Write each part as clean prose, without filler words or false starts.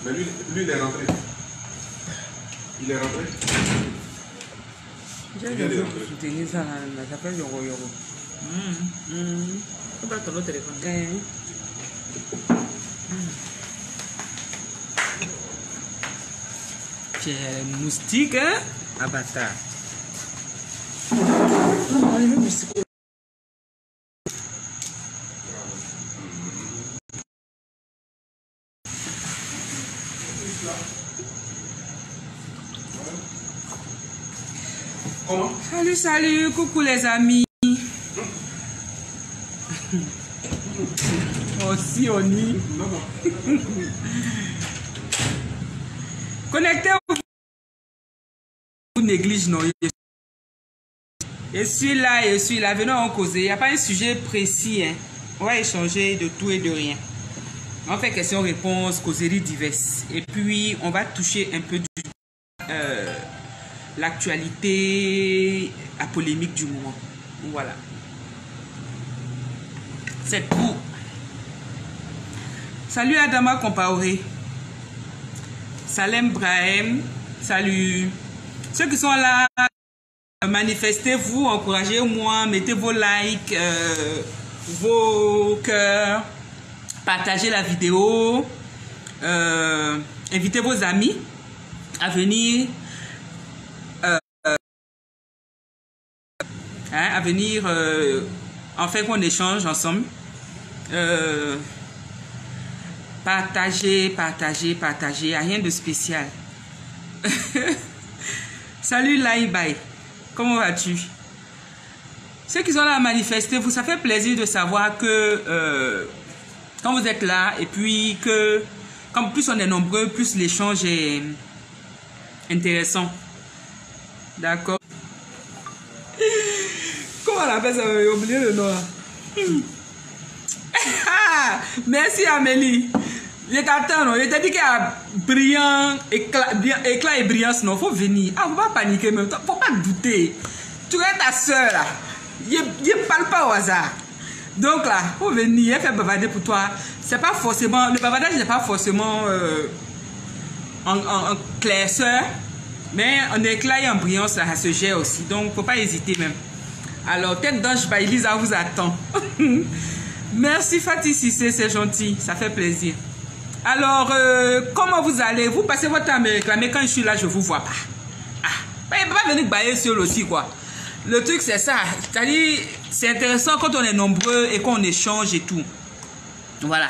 Mais lui, il est rentré. Il est rentré. J'ai soutenir ça, ça s'appelle Yoro Yoro. Tu vas ton autre téléphone. Tu es moustique, hein? Ah, bâtard. Comment? Salut, salut, coucou les amis. Aussi, on y. Connectez-vous. Vous négligez, non? Je suis là, venons en causer. Il n'y a pas un sujet précis. Hein. On va échanger de tout et de rien. On fait questions-réponses, causeries diverses. Et puis, on va toucher un peu l'actualité, la polémique du moment. Voilà. C'est tout. Salut Adama Compaoré. Salem Brahim. Salut. Ceux qui sont là, manifestez-vous, encouragez-moi, mettez vos likes, vos cœurs, partagez la vidéo, invitez vos amis à venir, en fait qu'on échange ensemble. Partagez, rien de spécial. Salut Laïbaï, comment vas-tu? Ceux qui sont là à manifester, ça fait plaisir de savoir que quand vous êtes là, et puis que comme plus on est nombreux, plus l'échange est intéressant. D'accord. Comment on appelle ça? J'ai oublié le nom. Merci Amélie. Je t'attends, non? Je t'ai dit qu'il y a brillant, éclat et brillance, non? Faut venir. Ah, faut pas paniquer même. Faut pas douter. Tu es ta soeur là. Je parle pas au hasard. Donc là, faut venir. Elle fait bavarder pour toi. C'est pas forcément, le bavardage n'est pas forcément en clairceur, mais en éclat et en brillance, ça se gère aussi. Donc, faut pas hésiter même. Alors, tête d'ange, Elisa vous attend. Merci Fatih Sissé, c'est gentil. Ça fait plaisir. Alors, comment vous allez? Vous passez votre temps à me réclamer. Quand je suis là, je ne vous vois pas. Ah, il ne peut pas venir bailler seul aussi, quoi. Le truc, c'est ça. C'est-à-dire, c'est intéressant quand on est nombreux et qu'on échange et tout. Voilà.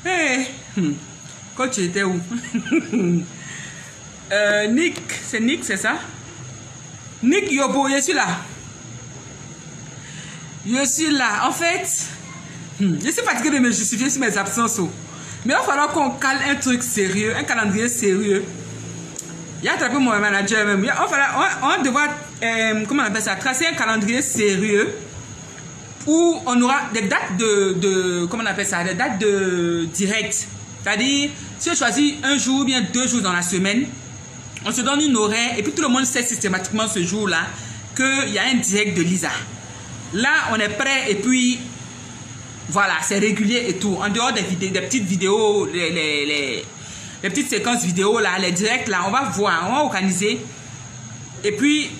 Hey. Quand tu étais où? Nick, c'est Nick, c'est ça? Nick Yobo, je suis là. Je suis là. En fait, je suis fatigué de me justifier sur mes absences. Mais il va falloir qu'on cale un truc sérieux, un calendrier sérieux. Il y a attrapé mon manager même. On va devoir, comment on appelle ça, tracer un calendrier sérieux où on aura des dates comment on appelle ça, des dates de direct. C'est-à-dire, si je choisis un jour ou bien 2 jours dans la semaine, on se donne une horaire et puis tout le monde sait systématiquement ce jour-là qu'il y a un direct de Lisa. Là, on est prêt et puis voilà, c'est régulier et tout. En dehors des petites vidéos, les petites séquences vidéo, là, les directs, là, on va voir, on va organiser. Et puis,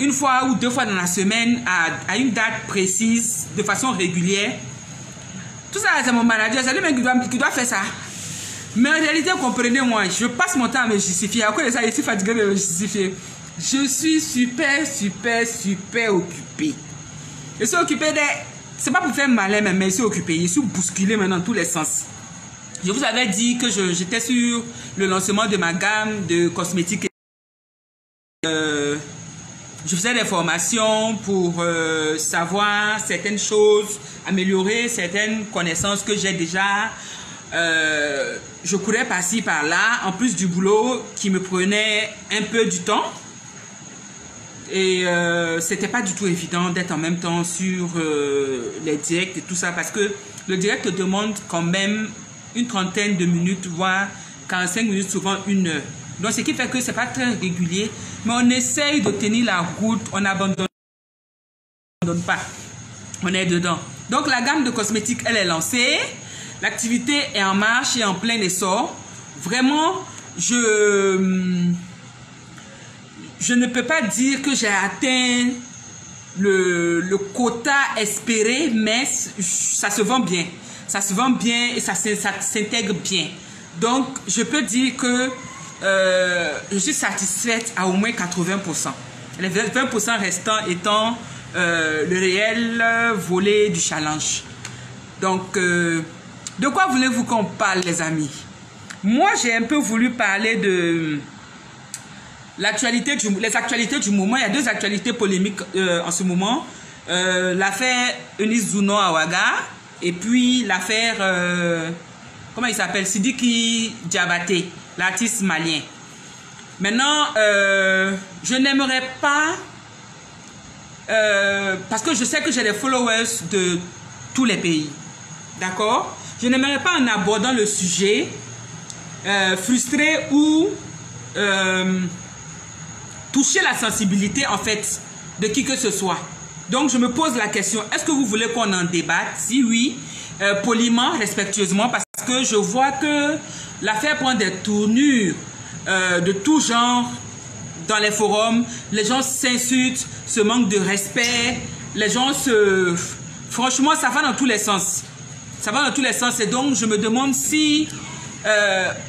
une fois ou 2 fois dans la semaine, à une date précise, de façon régulière. Tout ça, c'est mon manager, c'est lui-même qui doit faire ça. Mais en réalité, comprenez-moi, je passe mon temps à me justifier. Après ça, je suis fatigué de me justifier. Je suis super occupé. Je suis occupé de... C'est pas pour faire malin, mais je suis occupé. Je suis bousculé maintenant dans tous les sens. Je vous avais dit que j'étais sur le lancement de ma gamme de cosmétiques. Je faisais des formations pour savoir certaines choses, améliorer certaines connaissances que j'ai déjà. Je courais par-ci, par-là, en plus du boulot qui me prenait un peu du temps. Et c'était pas du tout évident d'être en même temps sur les directs et tout ça, parce que le direct demande quand même une trentaine de minutes, voire 45 minutes, souvent 1 heure. Donc ce qui fait que c'est pas très régulier, mais on essaye de tenir la route, on n'abandonne pas. On est dedans. Donc la gamme de cosmétiques, elle est lancée. L'activité est en marche et en plein essor. Vraiment, je ne peux pas dire que j'ai atteint le quota espéré, mais ça se vend bien. Ça se vend bien et ça s'intègre bien. Donc, je peux dire que je suis satisfaite à au moins 80%. Les 20% restants étant le réel volet du challenge. Donc, de quoi voulez-vous qu'on parle, les amis? Moi, j'ai un peu voulu parler de les actualités du moment. Il y a deux actualités polémiques en ce moment. L'affaire Eunice Zounon à Ouaga et puis l'affaire, comment il s'appelle? Sidiki Diabaté, l'artiste malien. Maintenant, je n'aimerais pas, parce que je sais que j'ai des followers de tous les pays. D'accord? Je n'aimerais pas en abordant le sujet frustré ou toucher la sensibilité en fait de qui que ce soit. Donc je me pose la question, est-ce que vous voulez qu'on en débatte? Si oui, poliment, respectueusement, parce que je vois que l'affaire prend des tournures de tout genre dans les forums. Les gens s'insultent, se manquent de respect, les gens se... Franchement, ça va dans tous les sens. Ça va dans tous les sens et donc je me demande si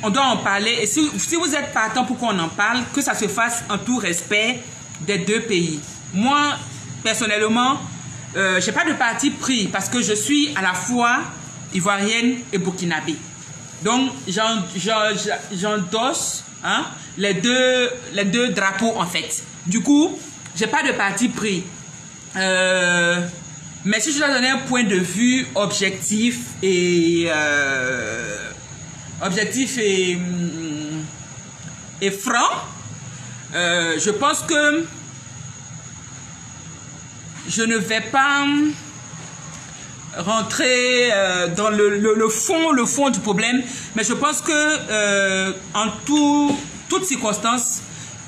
on doit en parler. Et si vous êtes partant pour qu'on en parle, que ça se fasse en tout respect des deux pays. Moi, personnellement, j'ai pas de parti pris parce que je suis à la fois ivoirienne et burkinabé. Donc, j'endosse les deux drapeaux en fait. Du coup, j'ai pas de parti pris. Mais si je dois donner un point de vue objectif et franc, je pense que je ne vais pas rentrer dans le fond du problème, mais je pense que en toutes circonstances,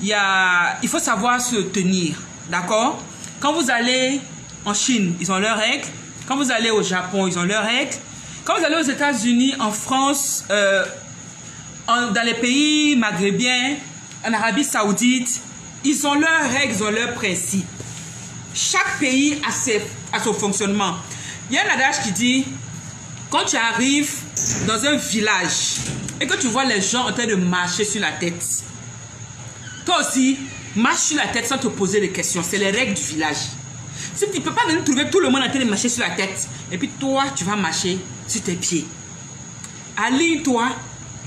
il faut savoir se tenir, d'accord? Quand vous allez en Chine, ils ont leurs règles. Quand vous allez au Japon, ils ont leurs règles. Quand vous allez aux États-Unis, en France, dans les pays maghrébiens, en Arabie Saoudite, ils ont leurs règles, ils ont leurs principes. Chaque pays a son fonctionnement. Il y a un adage qui dit, quand tu arrives dans un village et que tu vois les gens en train de marcher sur la tête, toi aussi, marche sur la tête sans te poser de questions. C'est les règles du village. Si tu ne peux pas venir trouver tout le monde en train de marcher sur la tête, et puis toi, tu vas marcher sur tes pieds. Aligne-toi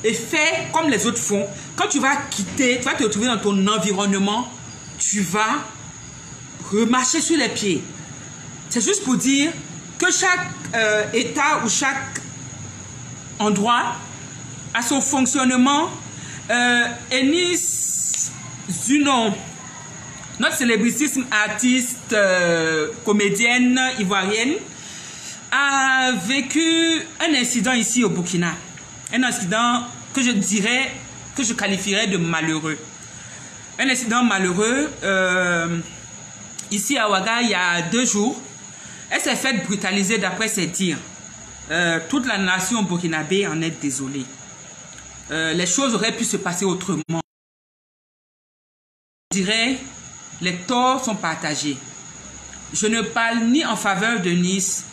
et fais comme les autres font. Quand tu vas quitter, tu vas te retrouver dans ton environnement, tu vas remarcher sur les pieds. C'est juste pour dire que chaque État ou chaque endroit a son fonctionnement. Eunice Zounon, notre célébrissime artiste, comédienne ivoirienne, a vécu un incident ici au Burkina. Un incident que je dirais, que je qualifierais de malheureux. Un incident malheureux. Ici à Ouaga, il y a 2 jours, elle s'est faite brutaliser d'après ses dires. Toute la nation burkinabé en est désolée. Les choses auraient pu se passer autrement. Je dirais, les torts sont partagés. Je ne parle ni en faveur de Nice,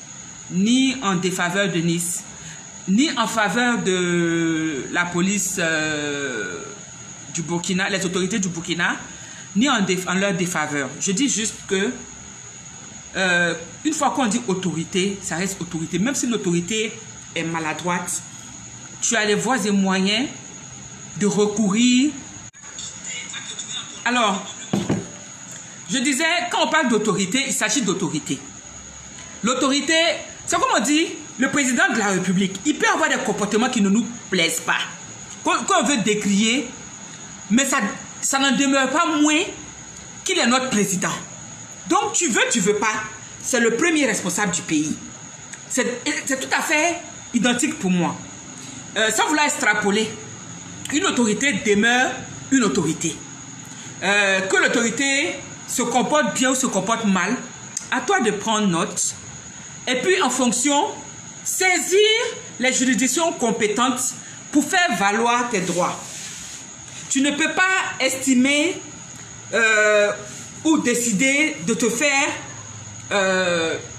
ni en défaveur de Nice, ni en faveur de la police du Burkina, les autorités du Burkina, ni en leur défaveur. Je dis juste que une fois qu'on dit autorité, ça reste autorité. Même si l'autorité est maladroite, tu as les voies et moyens de recourir. Alors, je disais, quand on parle d'autorité, il s'agit d'autorité. L'autorité, c'est comme on dit, le président de la République, il peut avoir des comportements qui ne nous plaisent pas, qu'on veut décrier, mais ça n'en demeure pas moins qu'il est notre président. Donc, tu veux pas, c'est le premier responsable du pays. C'est tout à fait identique pour moi. Sans vouloir extrapoler, une autorité demeure une autorité. Que l'autorité se comporte bien ou se comporte mal, à toi de prendre note Et puis, en fonction, saisir les juridictions compétentes pour faire valoir tes droits. Tu ne peux pas estimer ou décider de te faire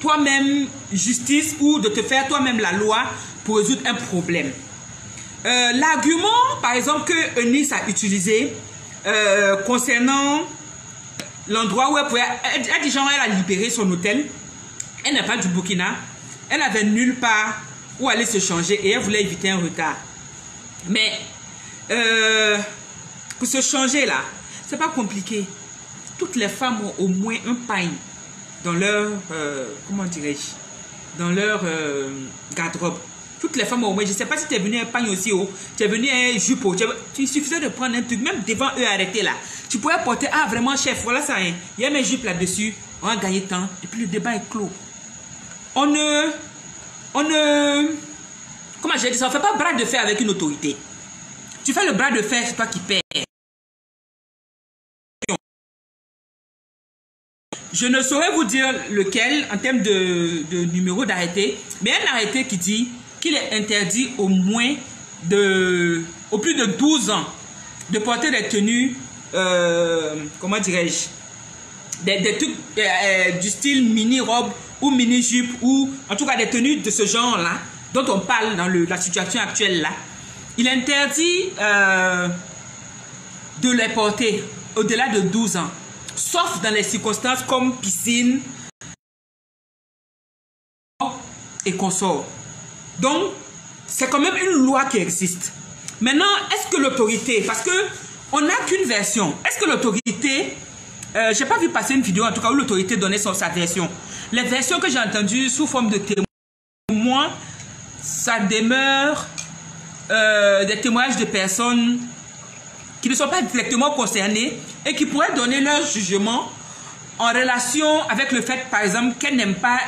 toi-même justice ou de te faire toi-même la loi pour résoudre un problème. L'argument, par exemple, que Eunice a utilisé concernant l'endroit où elle dit genre elle a libéré son hôtel, elle n'est pas du Burkina, elle n'avait nulle part où aller se changer et elle voulait éviter un retard. Mais pour se changer là, c'est pas compliqué. Toutes les femmes ont au moins un pagne dans leur, comment dirais-je, dans leur garde-robe. Toutes les femmes ont au moins, je ne sais pas si tu es venu un pagne aussi haut, tu es venu un jupe, il suffisait de prendre un truc, même devant eux arrêter là. Tu pourrais porter, ah vraiment chef, voilà ça, hein. Il y a mes jupes là-dessus, on va gagner temps, et puis le débat est clos. On ne, comment j'ai dit ça, on ne fait pas bras de fer avec une autorité. Tu fais le bras de fer, c'est toi qui perds. Je ne saurais vous dire lequel en termes de numéro d'arrêté, mais un arrêté qui dit qu'il est interdit au moins au plus de 12 ans de porter des tenues, comment dirais-je, des trucs du style mini-robe ou mini-jupe ou en tout cas des tenues de ce genre-là dont on parle dans la situation actuelle là. Il est interdit de les porter au-delà de 12 ans. Sauf dans les circonstances comme piscine et consorts. Donc, c'est quand même une loi qui existe. Maintenant, est-ce que l'autorité, parce qu'on n'a qu'une version, est-ce que l'autorité, je n'ai pas vu passer une vidéo en tout cas où l'autorité donnait sa version. Les versions que j'ai entendues sous forme de témoins, ça demeure des témoignages de personnes qui ne sont pas directement concernés et qui pourraient donner leur jugement en relation avec le fait, par exemple, qu'elles n'aiment pas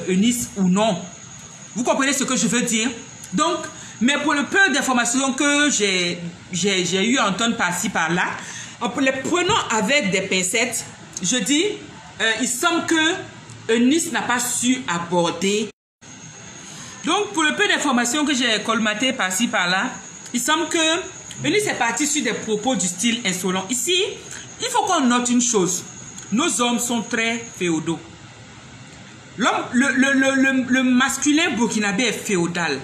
Eunice ou non. Vous comprenez ce que je veux dire? Donc, mais pour le peu d'informations que j'ai eu à entendre par-ci, par-là, en les prenant avec des pincettes, je dis, il semble que Eunice n'a pas su aborder. Donc, pour le peu d'informations que j'ai colmatées par-ci, par-là, il semble que Eunice est partie sur des propos du style insolent. Ici, il faut qu'on note une chose. Nos hommes sont très féodaux. Le masculin burkinabé est féodal.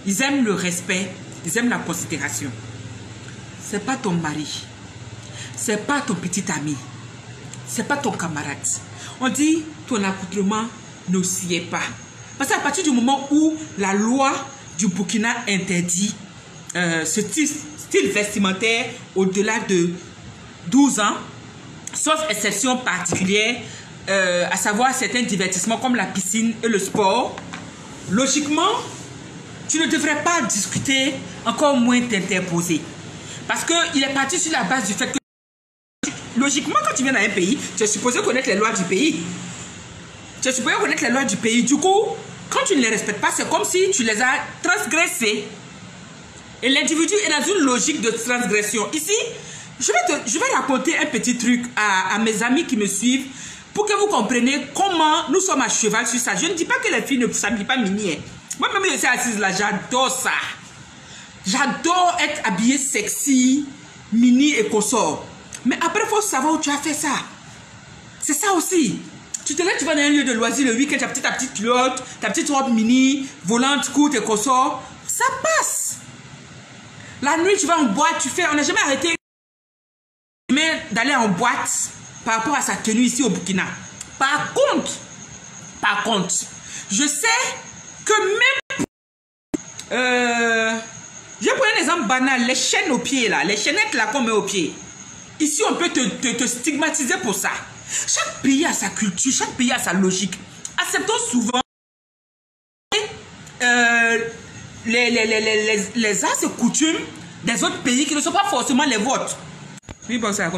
Ils aiment le respect, ils aiment la considération. C'est pas ton mari. C'est pas ton petit ami. C'est pas ton camarade. On dit ton accoutrement n'oscille pas. Parce qu'à partir du moment où la loi du Burkina interdit ce style vestimentaire au-delà de 12 ans, sauf exception particulière, à savoir certains divertissements comme la piscine et le sport, logiquement, tu ne devrais pas discuter, encore moins t'interposer. Parce qu'il est parti sur la base du fait que, logiquement, quand tu viens dans un pays, tu es supposé connaître les lois du pays. Tu es supposé connaître les lois du pays. Du coup, quand tu ne les respectes pas, c'est comme si tu les as transgressées. Et l'individu est dans une logique de transgression. Ici, je vais raconter un petit truc à mes amis qui me suivent pour que vous compreniez comment nous sommes à cheval sur ça. Je ne dis pas que les filles ne s'habillent pas mini. Moi-même, je suis assise là, j'adore ça. J'adore être habillée sexy, mini et consort. Mais après, il faut savoir où tu as fait ça. C'est ça aussi. Tu te lèves, tu vas dans un lieu de loisirs le week-end, tu as ta petite culotte, ta petite robe mini, volante, courte et consort. Ça passe. La nuit, tu vas en boîte, tu fais... On n'a jamais arrêté d'aller en boîte par rapport à sa tenue ici au Burkina. Par contre, je sais que même... je prends un exemple banal, les chaînes aux pieds là, les chaînettes là qu'on met aux pieds. Ici, on peut te stigmatiser pour ça. Chaque pays a sa culture, chaque pays a sa logique. Acceptons souvent les as et coutumes des autres pays qui ne sont pas forcément les vôtres. Oui, bon, ça,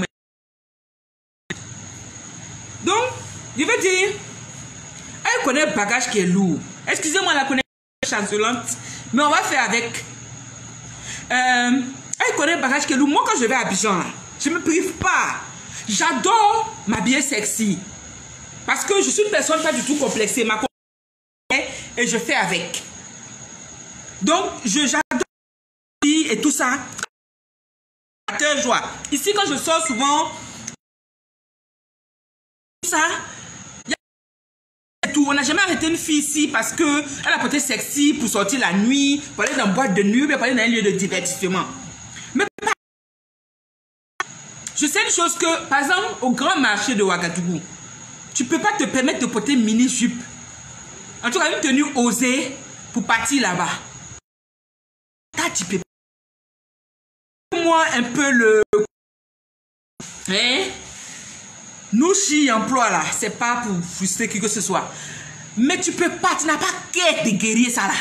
donc, je veux dire, elle connaît le bagage qui est lourd. Excusez-moi, la connaît chancelante, mais on va faire avec. Elle connaît le bagage qui est lourd. Moi, quand je vais à Abidjan, là, je ne me prive pas. J'adore m'habiller sexy. Parce que je suis une personne pas du tout complexée. et je fais avec. Donc, j'adore et tout ça. Cœur joie. Ici, quand je sors souvent, ça, tout. On n'a jamais arrêté une fille ici parce qu'elle a porté sexy pour sortir la nuit, pour aller dans une boîte de nuit, pour aller dans un lieu de divertissement. Mais je sais une chose que, par exemple, au grand marché de Ouagadougou, tu ne peux pas te permettre de porter mini-jupe. En tout cas, une tenue osée pour partir là-bas. Tu peux moi un peu le... Hein? Nous, chi emploi là, c'est pas pour frustrer qui que ce soit. Mais tu peux pas, tu n'as pas qu'à te guérir ça là.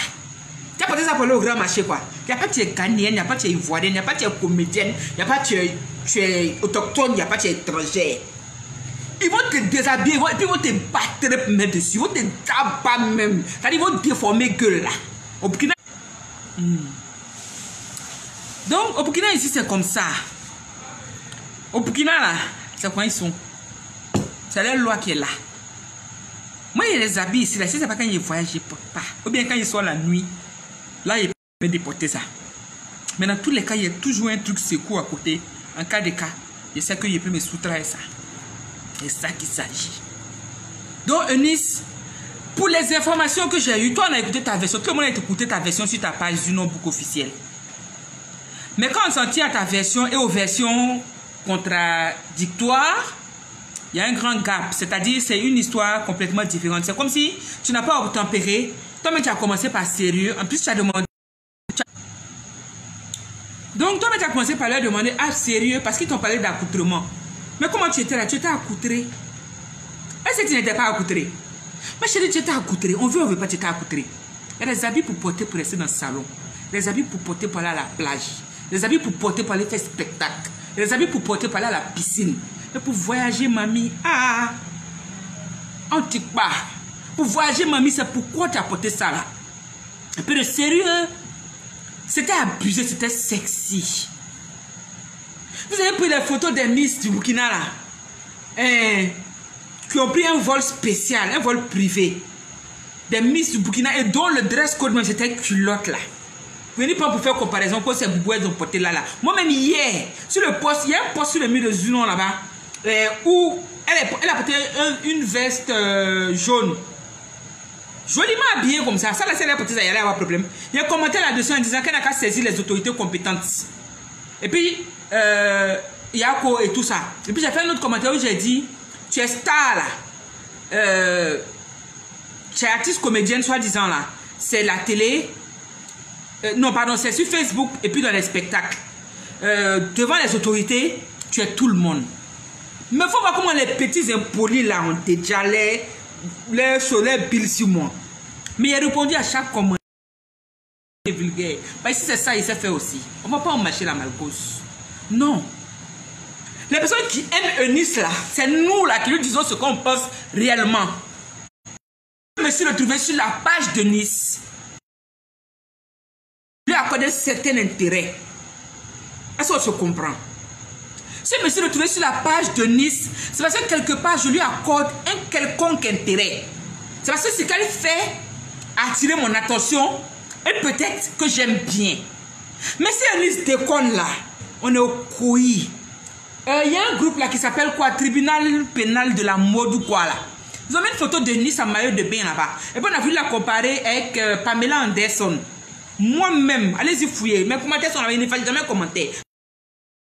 Tu as porté ça pour aller au grand marché quoi. Il n'y a pas que tu es ghanéenne, il n'y a pas que tu es ivoirienne, il n'y a pas que tu es comédienne, il n'y a pas que tu es autochtone, il n'y a pas que tu es étrangère. Ils vont te déshabiller, et puis ils vont te battre même dessus, ils vont te tabac même. C'est-à-dire ils vont déformer gueule là. Au Burkina. Donc au Burkina ici c'est comme ça. Au Burkina là, c'est quand ils sont. C'est la loi qui est là. Moi, il les habille ici. Là. Si c'est pas quand ils voyagent, ils ne portent pas. Ou bien quand ils sont la nuit, là, ils peuvent déporter ça. Mais dans tous les cas, il y a toujours un truc secours à côté. En cas de cas, je sais qu'il peut me soustraire ça. C'est ça qu'il s'agit. Donc, Eunice, pour les informations que j'ai eues, toi, on a écouté ta version. Tout le monde a écouté ta version sur ta page du Notebook officiel. Mais quand on s'en tient à ta version et aux versions contradictoires, il y a un grand gap, c'est-à-dire c'est une histoire complètement différente. C'est comme si tu n'as pas obtempéré. Toi-même, tu as commencé par sérieux. En plus, tu as demandé... Donc, toi-même, tu as commencé par leur demander à sérieux parce qu'ils t'ont parlé d'accoutrement. Mais comment tu étais là? Tu étais accoutré. Est-ce que tu n'étais pas accoutré? Mais chérie, tu étais accoutré. On veut pas, tu étais accoutré. Il y a des habits pour porter pour rester dans le salon. Des habits pour porter pour aller à la plage. Des habits pour porter pour aller faire spectacle. Des habits pour porter pour aller à la piscine. Mais pour voyager, mamie, on ne tique pas. Pour voyager, mamie, c'est pourquoi tu as porté ça là. Un peu de sérieux. C'était abusé, c'était sexy. Vous avez pris les photos des Miss du Burkina là. Qui ont pris un vol spécial, un vol privé. Des Miss du Burkina et dont le dress code, même c'était culotte là. Venez pas pour faire comparaison pour ces boubouettes ont porté là. Moi-même hier, sur le poste, il y a un poste sur le mur de Zunon là-bas. Où elle a porté une veste jaune. Joliment habillée comme ça. Ça, là, si elle a porté ça, il y allait avoir problème. Il y a un commentaire là-dessus en disant qu'elle n'a qu'à saisir les autorités compétentes. Et puis, Yako et tout ça. Et puis, j'ai fait un autre commentaire où j'ai dit, tu es star là. Tu es artiste comédienne, soi-disant là. C'est la télé. Non, pardon, c'est sur Facebook et puis dans les spectacles. Devant les autorités, tu es tout le monde. Mais il faut voir comment les petits impolis là ont déjà les billes sur moi. Mais il a répondu à chaque commentaire vulgaire. Bah, si c'est ça, il s'est fait aussi. On ne va pas en mâcher la malcose. Non. Les personnes qui aiment Eunice là, c'est nous là qui lui disons ce qu'on pense réellement. Je me suis retrouvé sur la page de Nice. Lui accorde un certain intérêt. Est-ce qu'on se comprend? Si je me suis retrouvé sur la page de Nice, c'est parce que quelque part je lui accorde un quelconque intérêt. C'est parce que ce qu'elle fait a attiré mon attention et peut-être que j'aime bien. Mais si Nice déconne là, on est au couillis. Il y a un groupe là qui s'appelle quoi? Tribunal pénal de la mode ou quoi là. Ils ont mis une photo de Nice en maillot de bain là-bas. Et puis on a voulu la comparer avec Pamela Anderson. Moi-même, allez-y fouiller. Mes commentaires sont là, il ne fallait jamais commenter.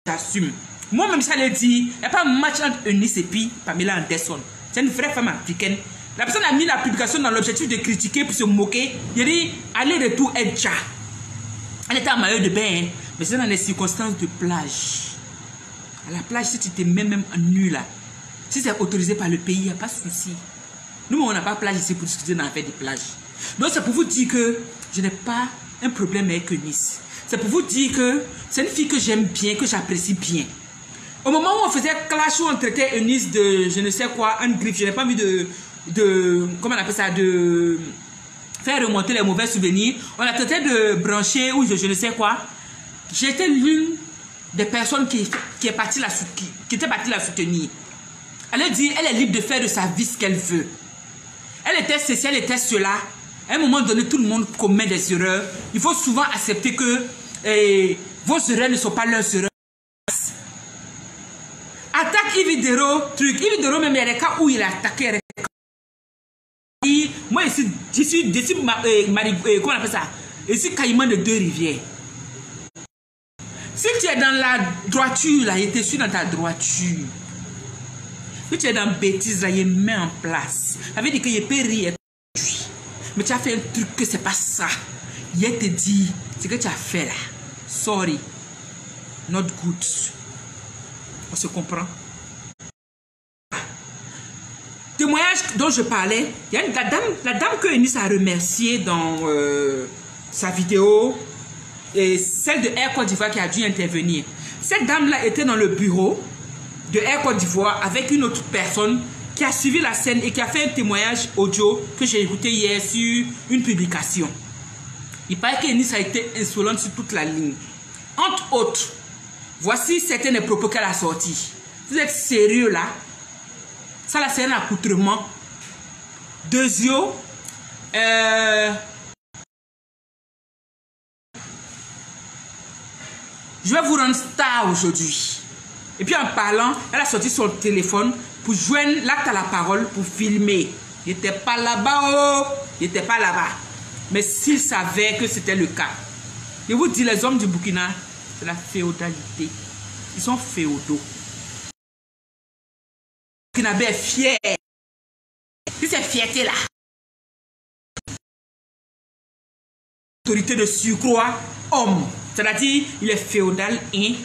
J'assume. Moi-même, ça le dit, il n'y a pas de match entre Eunice et puis Pamela Anderson. C'est une vraie femme africaine. La personne a mis la publication dans l'objectif de critiquer pour se moquer. Il dit, aller-retour est déjà. Elle était en maillot de bain, hein, mais c'est dans les circonstances de plage. À la plage, si tu te mets même en nu là, si c'est autorisé par le pays, il n'y a pas de souci. Nous, on n'a pas de plage ici pour discuter dans l'affaire des plages. Donc, c'est pour vous dire que je n'ai pas un problème avec Eunice. C'est pour vous dire que c'est une fille que j'aime bien, que j'apprécie bien. Au moment où on faisait clash, où on traitait Eunice de je ne sais quoi, un griffe, je n'ai pas envie de comment on appelle ça, de faire remonter les mauvais souvenirs. On a tenté de brancher ou je ne sais quoi. J'étais l'une des personnes qui était partie la soutenir. Elle a dit, elle est libre de faire de sa vie ce qu'elle veut. Elle était ceci, elle était cela. À un moment donné, tout le monde commet des erreurs. Il faut souvent accepter que vos erreurs ne sont pas leurs erreurs. Attaque Ividero, truc. Ividero, même il y a des cas où il a attaqué. Moi, je suis comment on appelle ça? Ici, caïman de Deux-Rivières. Si tu es dans la droiture, là, je suis dans ta droiture. Si tu es dans bêtise, là, il met en place. Ça veut dire que je peux rire. Mais tu as fait un truc que c'est pas ça. Il te dit, ce que tu as fait là. Sorry. Not good. On se comprend. Témoignage dont je parlais, il y a la dame que Eunice a remerciée dans sa vidéo, et celle de Air Côte d'Ivoire qui a dû intervenir. Cette dame-là était dans le bureau de Air Côte d'Ivoire avec une autre personne qui a suivi la scène et qui a fait un témoignage audio que j'ai écouté hier sur une publication. Il paraît qu'Eunice a été insolente sur toute la ligne. Entre autres, voici certains des propos qu'elle a sortis. Vous êtes sérieux là? Ça là c'est un accoutrement. Deuxièmement, je vais vous rendre star aujourd'hui. Et puis en parlant, elle a sorti son téléphone pour joindre l'acte à la parole pour filmer. Il n'était pas là-bas, oh! Il n'était pas là-bas. Mais s'il savait que c'était le cas. Je vous dis, les hommes du Burkina, c'est la féodalité. Ils sont féodaux. Le Burkinabé est fier. C'est cette fierté-là. Autorité de surcroît, homme. C'est-à-dire, il est féodal et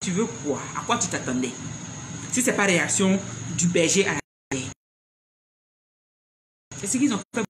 tu veux quoi? À quoi tu t'attendais? Si ce n'est pas réaction du berger à la terre. C'est ce qu'ils ont fait.